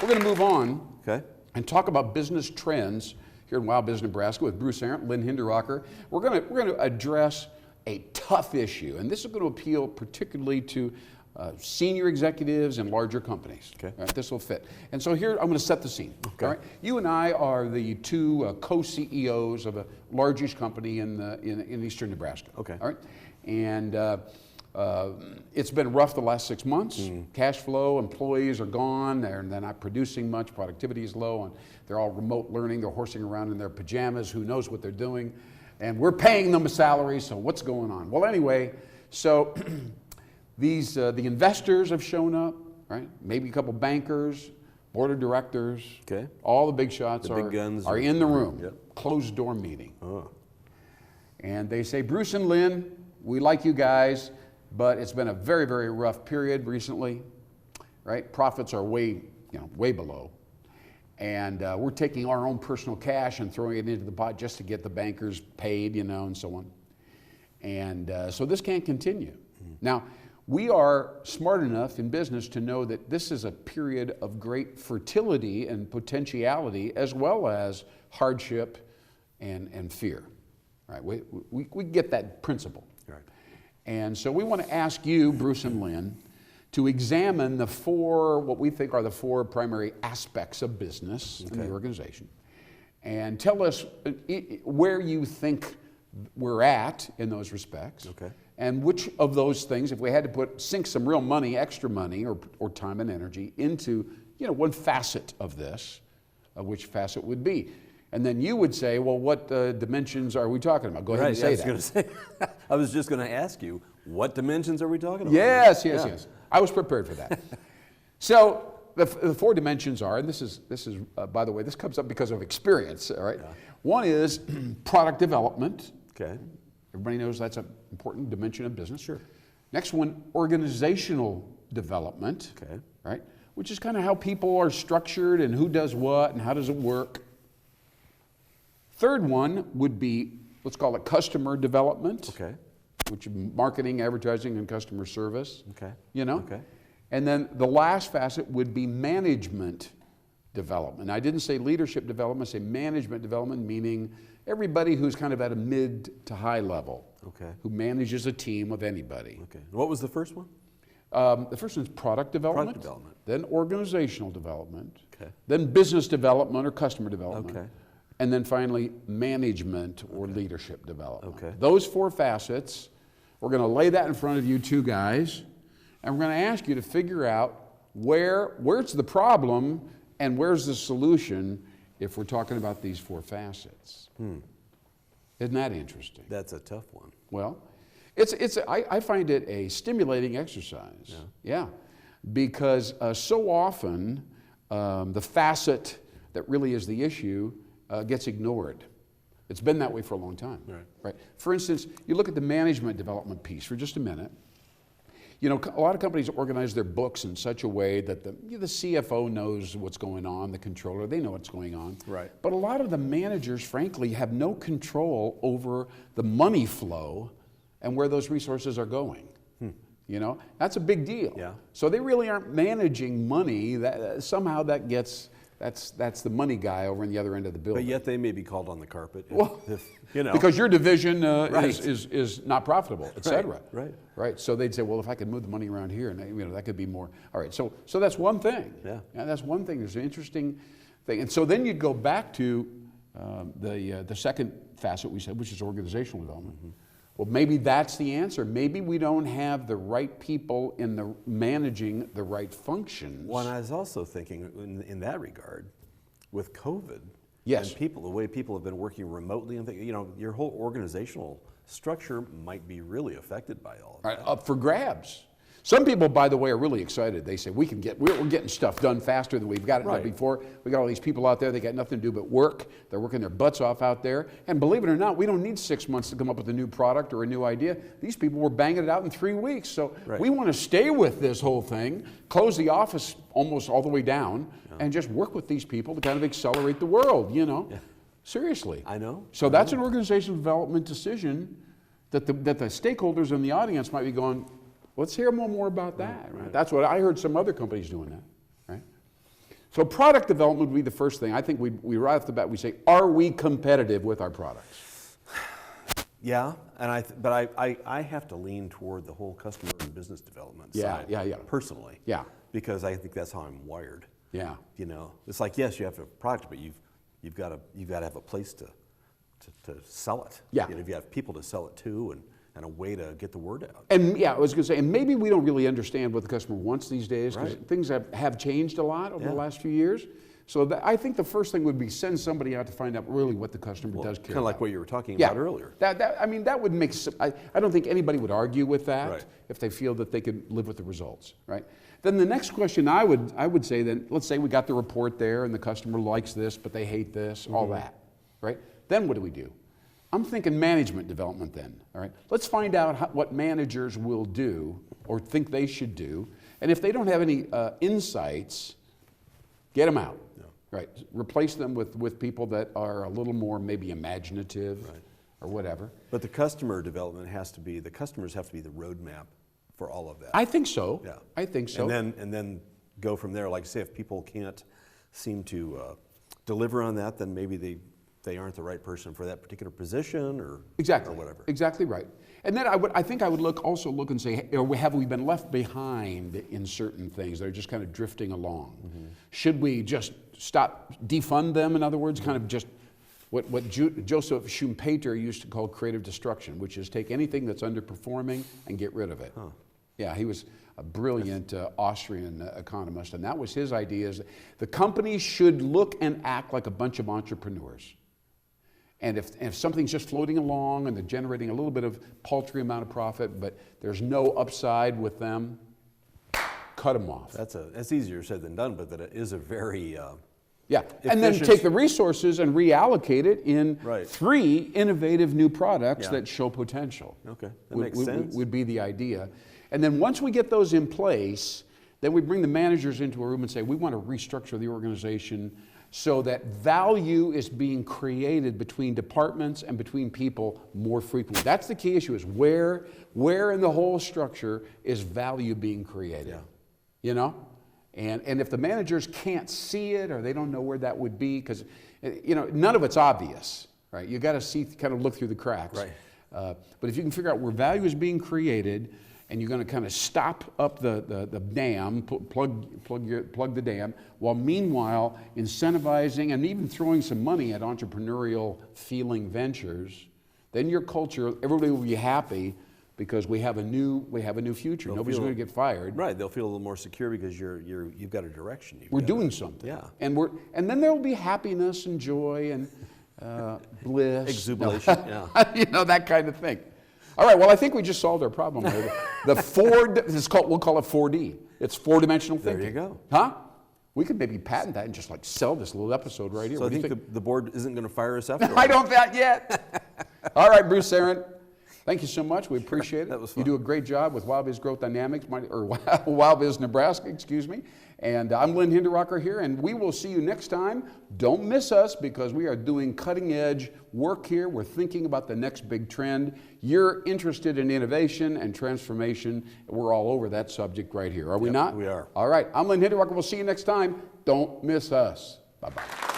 We're going to move on Okay. and talk about business trends here in Wild Business Nebraska with Bruce Arendt, Lynn Hinderrocker. We're going to address a tough issue, and this is going to appeal particularly to senior executives and larger companies. Okay. All right, this will fit. And so here, I'm going to set the scene. Okay. All right? You and I are the two co-CEOs of a largest company in eastern Nebraska. Okay. All right? And it's been rough the last 6 months. Cash flow, employees are gone. They're not producing much. Productivity is low. And they're all remote learning. They're horsing around in their pajamas. Who knows what they're doing? And we're paying them a salary. So what's going on? Well, anyway, so the investors have shown up, right? Maybe a couple bankers, board of directors. Okay. All the big shots The big guns are in the room. Yep. Closed door meeting. Oh. And they say, Bruce and Lynn, we like you guys, but it's been a very, very rough period recently, right? Profits are way below. And we're taking our own personal cash and throwing it into the pot just to get the bankers paid, and so on. And so this can't continue. Now, we are smart enough in business to know that this is a period of great fertility and potentiality as well as hardship and fear. Right? We get that principle. Right. And so we want to ask you, Bruce and Lynn, to examine what we think are the four primary aspects of business in the organization. And tell us where you think we're at in those respects. Okay. And which of those things, if we had to sink some real money, extra money, or time and energy into one facet of this, which facet would be. And then you would say, well, what dimensions are we talking about? Go ahead and say that. I was just going to ask you, what dimensions are we talking about? Yes. I was prepared for that. So the four dimensions are, and this is by the way, this comes up because of experience. All right. Yeah. One is product development. Okay. Everybody knows that's an important dimension of business. Sure. Next one, organizational development. Okay. Right. Which is kind of how people are structured and who does what and how does it work. Third one would be, let's call it customer development. Okay. Which is marketing, advertising, and customer service. Okay. Okay. And then the last facet would be management development. I didn't say leadership development, I say management development, meaning everybody who's kind of at a mid to high level. Okay. Who manages a team of anybody. Okay. What was the first one? The first one is product development. Product development. Then organizational development. Okay. Then business development or customer development. Okay. And then finally, management or leadership development. Okay. Those four facets, we're going to lay that in front of you two guys, and we're going to ask you to figure out where's the problem and where's the solution if we're talking about these four facets. Isn't that interesting? That's a tough one. Well, I find it a stimulating exercise. Yeah. Because so often the facet that really is the issue gets ignored. It's been that way for a long time. Right. For instance, you look at the management development piece for just a minute. A lot of companies organize their books in such a way that the CFO knows what's going on, the controller, they know what's going on. Right. But a lot of the managers, frankly, have no control over the money flow and where those resources are going. That's a big deal. Yeah. So they really aren't managing money. Somehow that gets... That's the money guy over in the other end of the building. But yet they may be called on the carpet. Because your division is not profitable, et cetera. Right. So they'd say, well, if I could move the money around here, and that could be more. All right. So that's one thing. Yeah. That's one thing. There's an interesting thing. And so then you'd go back to the second facet we said, which is organizational development. Mm-hmm. Well, maybe that's the answer. Maybe we don't have the right people managing the right functions. Well, and I was also thinking in that regard, with COVID, yes, and the way people have been working remotely, and your whole organizational structure might be really affected by all of that. Up for grabs. Some people, by the way, are really excited. They say we're getting stuff done faster than we've got it done before. We got all these people out there. They got nothing to do but work. They're working their butts off out there. And believe it or not, we don't need 6 months to come up with a new product or a new idea. These people were banging it out in 3 weeks. So we want to stay with this whole thing, close the office almost all the way down, and just work with these people to kind of accelerate the world. Seriously. I know. So that's an organizational development decision that the stakeholders in the audience might be going, let's hear more about that. Right? That's what I heard some other companies doing that. Right? So product development would be the first thing. I think we right off the bat, we say, are we competitive with our products? Yeah, and but I have to lean toward the whole customer and business development side. Yeah. Personally. Yeah. Because I think that's how I'm wired. Yeah. You know, it's like, yes, you have a product, but you've got to have a place to sell it. Yeah. You know, you have people to sell it to, and a way to get the word out. And yeah, I was going to say, and maybe we don't really understand what the customer wants these days, because Right. things have changed a lot over the last few years. So I think the first thing would be send somebody out to find out really what the customer does care Kind of like about. what you were talking about earlier. I mean, that would make, I don't think anybody would argue with that Right. if they feel that they could live with the results, right? Then the next question I would say then, let's say we got the report there and the customer likes this, but they hate this, all that, right? Then what do? I'm thinking management development then, all right? Let's find out what managers will do or think they should do. And if they don't have any insights, get them out, right? Replace them with people that are a little more maybe imaginative or whatever. But the customer development the customers have to be the roadmap for all of that. I think so. Yeah. I think so. And then go from there. Like, say, if people can't seem to deliver on that, then maybe they aren't the right person for that particular position or whatever. Exactly right. And then I think I would also look and say, have we been left behind in certain things? They're just kind of drifting along. Should we just defund them, in other words, kind of just what Joseph Schumpeter used to call creative destruction, which is take anything that's underperforming and get rid of it. Huh. Yeah, he was a brilliant Austrian economist, and that was his idea, is the company should look and act like a bunch of entrepreneurs. And if something's just floating along and they're generating a little bit of paltry amount of profit, but there's no upside with them, cut them off. That's easier said than done, but that it is a very and then take the resources and reallocate it in 3 innovative new products that show potential. Okay, that makes sense. Would be the idea. And then once we get those in place, then we bring the managers into a room and say, we want to restructure the organization so that value is being created between departments and between people more frequently. That's the key issue, is where in the whole structure is value being created? Yeah. You know? And if the managers can't see it or they don't know where that would be, because none of it's obvious, right? You got to see, kind of look through the cracks. Right. But if you can figure out where value is being created, and you're going to kind of stop up the dam, plug the dam, while meanwhile incentivizing and even throwing some money at entrepreneurial feeling ventures, then your culture, everybody will be happy because we have a new future. Nobody's going to get fired. Right, they'll feel a little more secure because you've got a direction. We're doing something. Yeah. And then there will be happiness and joy and bliss. Exuberation, yeah. That kind of thing. All right, well, I think we just solved our problem. We'll call it 4D. It's 4-dimensional thinking. There you go. Huh? We could maybe patent that and just sell this little episode right here. So I think the board isn't going to fire us after all. I don't that yet. All right, Bruce Aaron, thank you so much. We appreciate it. That was fun. You do a great job with Wild Biz Growth Dynamics, Wild Biz Nebraska, excuse me. And I'm Lynn Hinderrocker here, and we will see you next time. Don't miss us, because we are doing cutting-edge work here. We're thinking about the next big trend. You're interested in innovation and transformation. We're all over that subject right here. Are we not? We are. All right. I'm Lynn Hinderrocker. We'll see you next time. Don't miss us. Bye-bye.